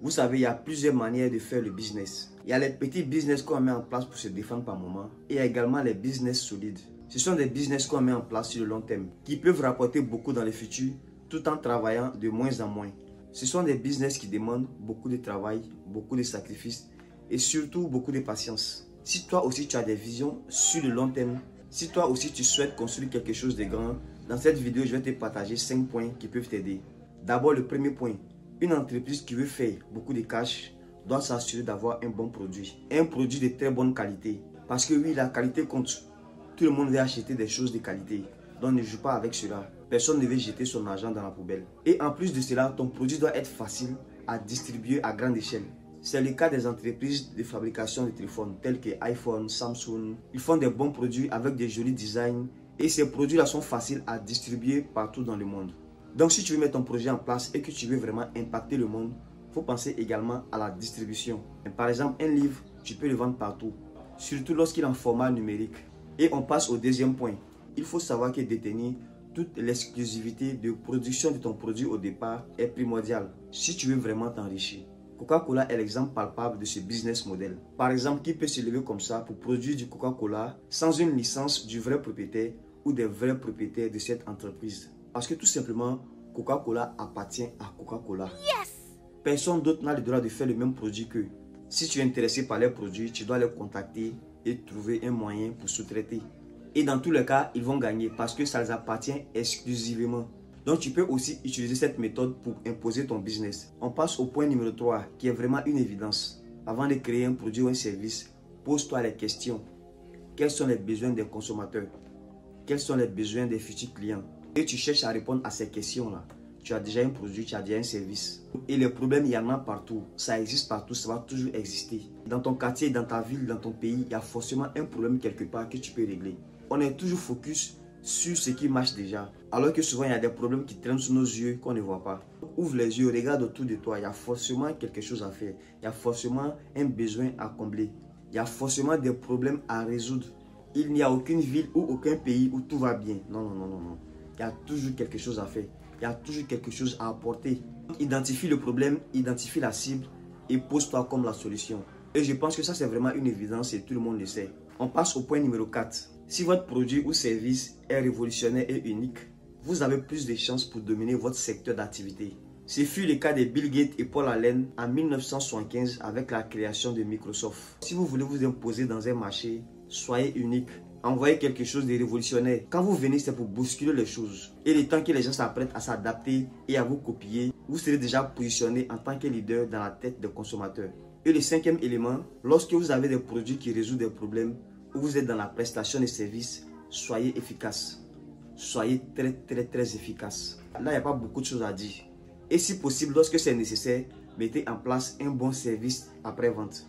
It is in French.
Vous savez, il y a plusieurs manières de faire le business. Il y a les petits business qu'on met en place pour se défendre par moment. Et il y a également les business solides. Ce sont des business qu'on met en place sur le long terme, qui peuvent rapporter beaucoup dans le futur, tout en travaillant de moins en moins. Ce sont des business qui demandent beaucoup de travail, beaucoup de sacrifices et surtout beaucoup de patience. Si toi aussi tu as des visions sur le long terme, si toi aussi tu souhaites construire quelque chose de grand, dans cette vidéo je vais te partager 5 points qui peuvent t'aider. D'abord le premier point, une entreprise qui veut faire beaucoup de cash doit s'assurer d'avoir un bon produit. Un produit de très bonne qualité. Parce que oui, la qualité compte. Tout le monde veut acheter des choses de qualité. Donc ne joue pas avec cela. Personne ne veut jeter son argent dans la poubelle. Et en plus de cela, ton produit doit être facile à distribuer à grande échelle. C'est le cas des entreprises de fabrication de téléphones telles que iPhone, Samsung. Ils font des bons produits avec des jolis designs. Et ces produits-là sont faciles à distribuer partout dans le monde. Donc si tu veux mettre ton projet en place et que tu veux vraiment impacter le monde, il faut penser également à la distribution. Par exemple, un livre, tu peux le vendre partout, surtout lorsqu'il est en format numérique. Et on passe au deuxième point. Il faut savoir que détenir toute l'exclusivité de production de ton produit au départ est primordial si tu veux vraiment t'enrichir. Coca-Cola est l'exemple palpable de ce business model. Par exemple, qui peut se lever comme ça pour produire du Coca-Cola sans une licence du vrai propriétaire ou des vrais propriétaires de cette entreprise? Parce que tout simplement, Coca-Cola appartient à Coca-Cola. Yes! Personne d'autre n'a le droit de faire le même produit qu'eux. Si tu es intéressé par les produits, tu dois les contacter et trouver un moyen pour sous-traiter. Et dans tous les cas, ils vont gagner parce que ça les appartient exclusivement. Donc tu peux aussi utiliser cette méthode pour imposer ton business. On passe au point numéro 3 qui est vraiment une évidence. Avant de créer un produit ou un service, pose-toi les questions. Quels sont les besoins des consommateurs? Quels sont les besoins des futurs clients? Et tu cherches à répondre à ces questions-là. Tu as déjà un produit, tu as déjà un service. Et les problèmes, il y en a partout. Ça existe partout, ça va toujours exister. Dans ton quartier, dans ta ville, dans ton pays, il y a forcément un problème quelque part que tu peux régler. On est toujours focus sur ce qui marche déjà. Alors que souvent, il y a des problèmes qui traînent sous nos yeux qu'on ne voit pas. Ouvre les yeux, regarde autour de toi. Il y a forcément quelque chose à faire. Il y a forcément un besoin à combler. Il y a forcément des problèmes à résoudre. Il n'y a aucune ville ou aucun pays où tout va bien. Non, non, non, non, non. Il y a toujours quelque chose à faire. Il y a toujours quelque chose à apporter. Identifie le problème, identifie la cible et pose-toi comme la solution. Et je pense que ça, c'est vraiment une évidence et tout le monde le sait. On passe au point numéro 4. Si votre produit ou service est révolutionnaire et unique, vous avez plus de chances pour dominer votre secteur d'activité. Ce fut le cas de Bill Gates et Paul Allen en 1975 avec la création de Microsoft. Si vous voulez vous imposer dans un marché, soyez unique. Envoyez quelque chose de révolutionnaire. Quand vous venez, c'est pour bousculer les choses. Et le temps que les gens s'apprêtent à s'adapter et à vous copier, vous serez déjà positionné en tant que leader dans la tête des consommateurs. Et le cinquième élément, lorsque vous avez des produits qui résolvent des problèmes ou vous êtes dans la prestation de services, soyez efficace. Soyez très efficace. Là, il n'y a pas beaucoup de choses à dire. Et si possible, lorsque c'est nécessaire, mettez en place un bon service après-vente.